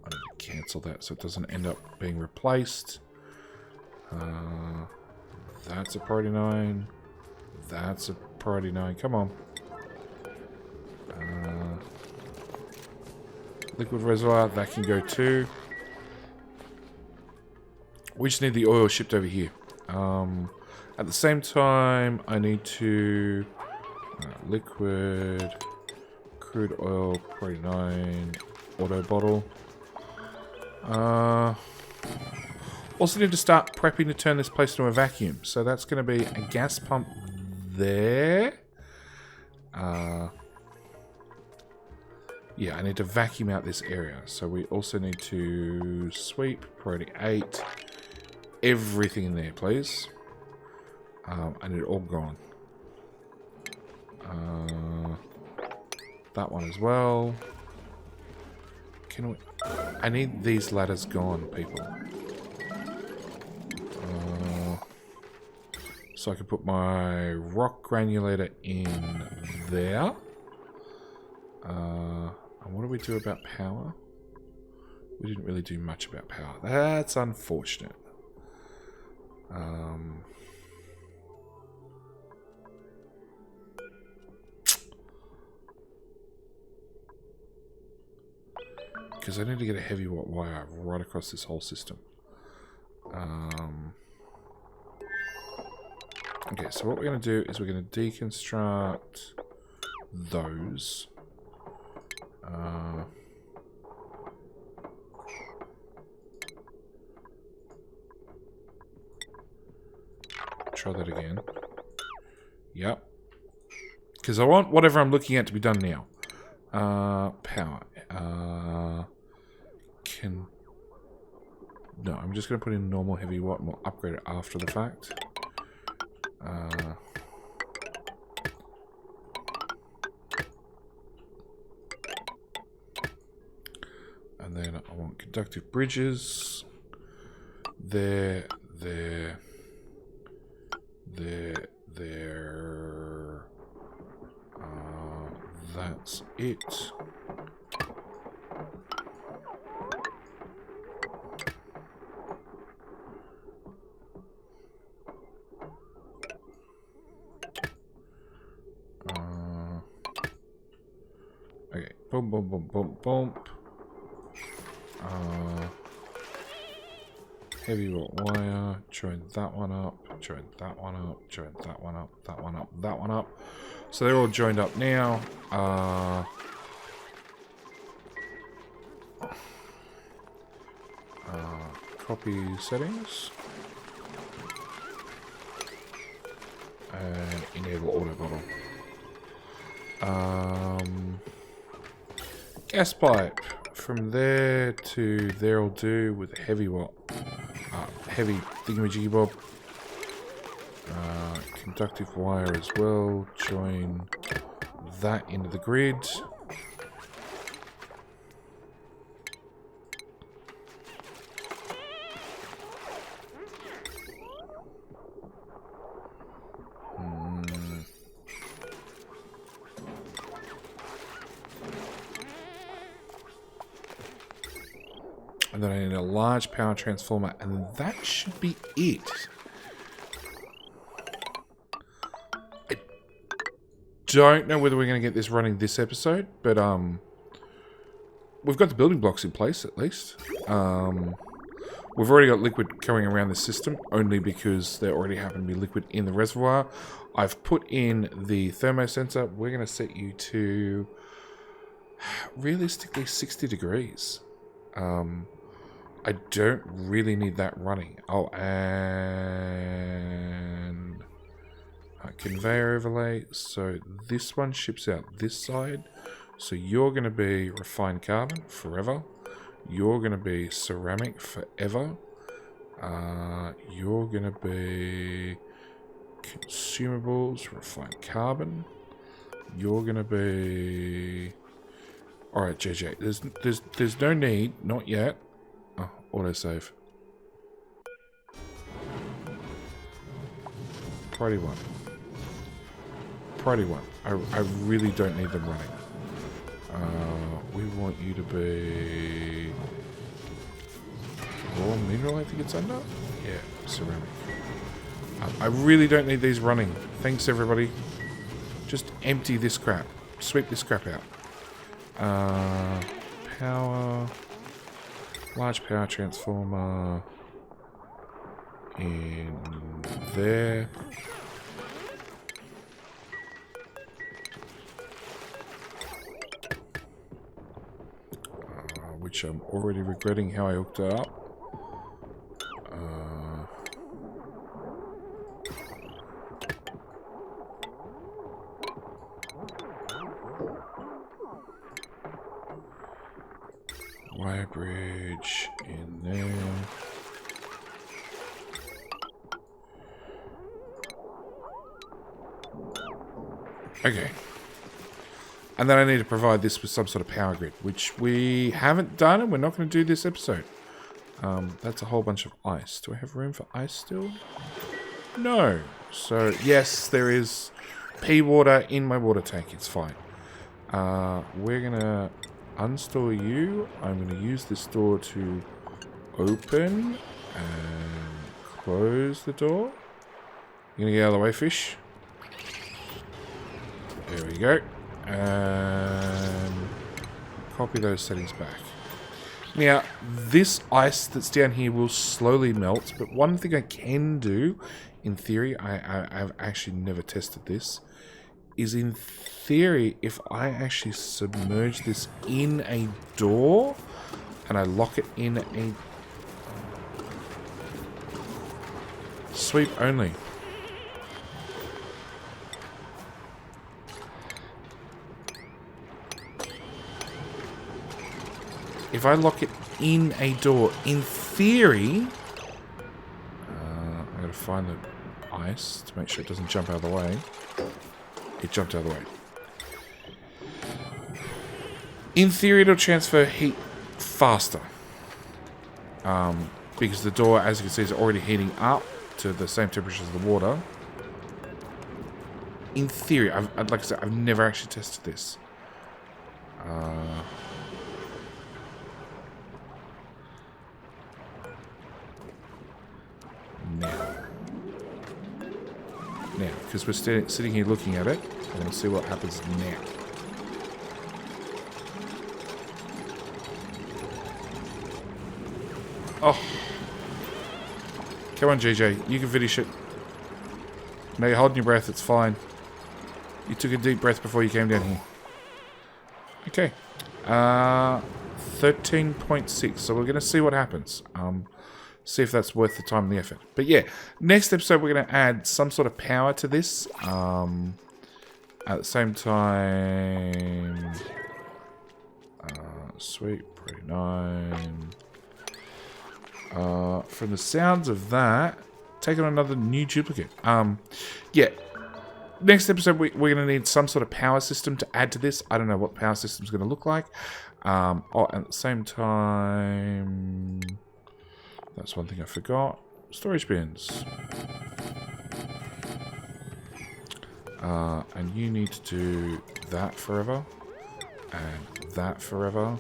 need to cancel that so it doesn't end up being replaced. That's a priority 9. That's a priority 9. Come on. Liquid reservoir, that can go too. We just need the oil shipped over here. At the same time, I need to... liquid, crude oil, priority 9, auto bottle. Also need to start prepping to turn this place into a vacuum. So that's going to be a gas pump there. Yeah, I need to vacuum out this area. So we also need to sweep, priority 8. Everything in there, please. I need it all gone. That one as well. Can we... I need these ladders gone, people. So I can put my rock granulator in there. And what do we do about power? We didn't really do much about power. That's unfortunate. Because I need to get a heavy wire right across this whole system. Okay, so what we're going to do is we're going to deconstruct those. Try that again. Yep. Because I want whatever I'm looking at to be done now. Power. No, I'm just going to put in normal heavy watt and we'll upgrade it after the fact. And then I want conductive bridges. There. That's it. Okay, boom, boom, boom, boom, boom. Heavy wire, join that one up, join that one up, join that one up, that one up, that one up. So they're all joined up now. Copy settings. And enable auto bottle. Gas pipe. From there to there will do with a heavy heavy thingamajiggy bob. Conductive wire as well. Join that into the grid. And then I need a large power transformer, and that should be it. I don't know whether we're going to get this running this episode, but we've got the building blocks in place at least. We've already got liquid going around the system, only because there already happened to be liquid in the reservoir. I've put in the thermosensor. We're going to set you to realistically 60 degrees. I don't really need that running. Oh, and conveyor overlay. So this one ships out this side. So you're going to be refined carbon forever. You're going to be ceramic forever. You're going to be consumables, refined carbon. You're going to be... Alright, JJ, there's no need, not yet. Oh, autosave. Priority 1. Priority 1. I really don't need them running. We want you to be... raw mineral, I think it's under? Yeah, ceramic. I really don't need these running. Thanks, everybody. Just empty this crap. Sweep this crap out. Power. Large power transformer. In there. Which I'm already regretting how I hooked it up. Wire bridge in there. Okay. And then I need to provide this with some sort of power grid, which we haven't done, and we're not going to do this episode. That's a whole bunch of ice. Do I have room for ice still? No. So, yes, there is pea water in my water tank. It's fine. We're going to unstore you. I'm going to use this door to open and close the door. You going to get out of the way, fish? There we go. And copy those settings back. Now, this ice that's down here will slowly melt, but one thing I can do, in theory, I've actually never tested this, is in theory, if I actually submerge this in a door, and I lock it in a sweep only. If I lock it in a door, in theory, I gotta find the ice to make sure it doesn't jump out of the way. It jumped out of the way. In theory, it'll transfer heat faster. Because the door, as you can see, is already heating up to the same temperature as the water. In theory, like I said, I've never actually tested this. Now, because we're sitting here looking at it, I want to see what happens now. Oh. Come on, GJ. You can finish it. No, you're holding your breath. It's fine. You took a deep breath before you came down here. Okay. 13.6. So we're going to see what happens. See if that's worth the time and the effort. But yeah, next episode we're going to add some sort of power to this. At the same time... sweet, pretty nice. From the sounds of that, take on another new duplicate. Yeah. Next episode we're going to need some sort of power system to add to this. I don't know what the power system is going to look like. Oh, at the same time... That's one thing I forgot. Storage bins. And you need to do that forever. And that forever.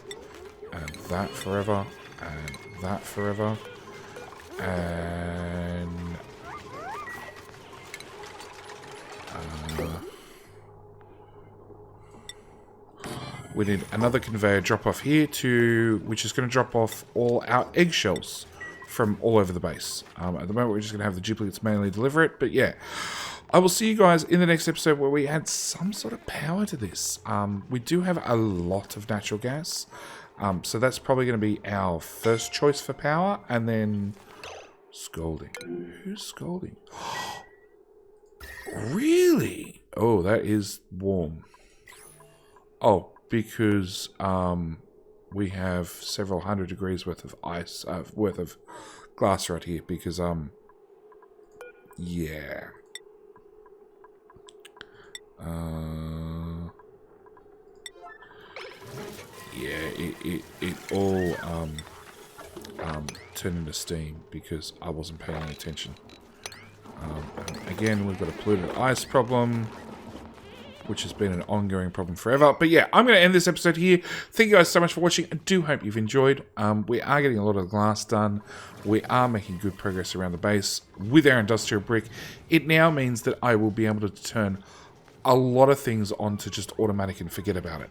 And that forever. And that forever. And... we need another conveyor drop off here which is going to drop off all our eggshells from all over the base. At the moment, we're just going to have the duplicates manually deliver it. But yeah, I will see you guys in the next episode where we add some sort of power to this. We do have a lot of natural gas. So that's probably going to be our first choice for power. And then scalding. Who's scalding? Really? Oh, that is warm. Oh, because we have several hundred degrees worth of ice, worth of glass right here. Because yeah. Yeah, it all turned into steam because I wasn't paying any attention. Again, we've got a polluted ice problem. which has been an ongoing problem forever. But yeah, I'm going to end this episode here. Thank you guys so much for watching. I do hope you've enjoyed. We are getting a lot of glass done. We are making good progress around the base with our industrial brick. It now means that I will be able to turn a lot of things onto just automatic and forget about it.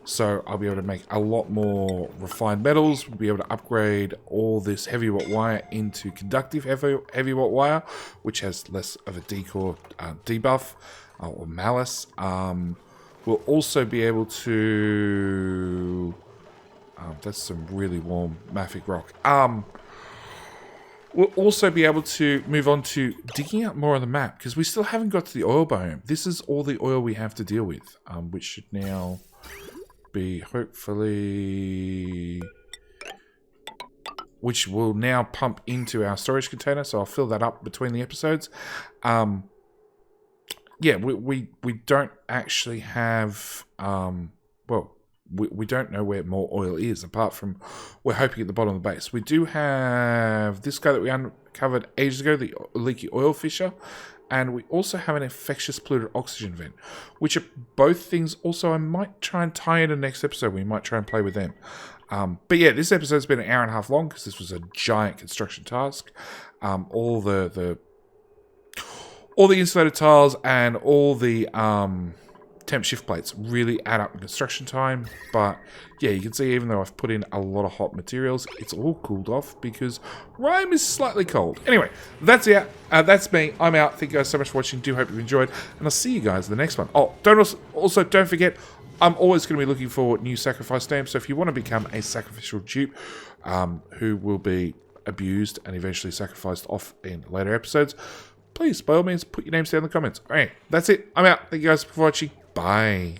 So I'll be able to make a lot more refined metals. We'll be able to upgrade all this heavy watt wire into conductive heavy watt wire, which has less of a decore debuff or malice. We'll also be able to... that's some really warm mafic rock. We'll also be able to move on to digging out more on the map, because we still haven't got to the oil biome. This is all the oil we have to deal with, which should now be hopefully... which will now pump into our storage container, so I'll fill that up between the episodes. Yeah, we don't actually have... well, we don't know where more oil is, apart from we're hoping at the bottom of the base. We do have this guy that we uncovered ages ago, the leaky oil fisher, and we also have an infectious polluted oxygen vent, which are both things also I might try and tie in the next episode. We might try and play with them. But yeah, this episode's been an hour and a half long because this was a giant construction task. All the insulated tiles and all the temp shift plates really add up in construction time. But yeah, you can see even though I've put in a lot of hot materials, it's all cooled off because Rime is slightly cold. Anyway, that's it. That's me. I'm out. Thank you guys so much for watching. Do hope you've enjoyed, and I'll see you guys in the next one. Oh, don't forget, I'm always going to be looking for new sacrifice stamps. So if you want to become a sacrificial dupe who will be abused and eventually sacrificed off in later episodes, please, by all means, put your names down in the comments. All right, that's it. I'm out. Thank you guys for watching. Bye.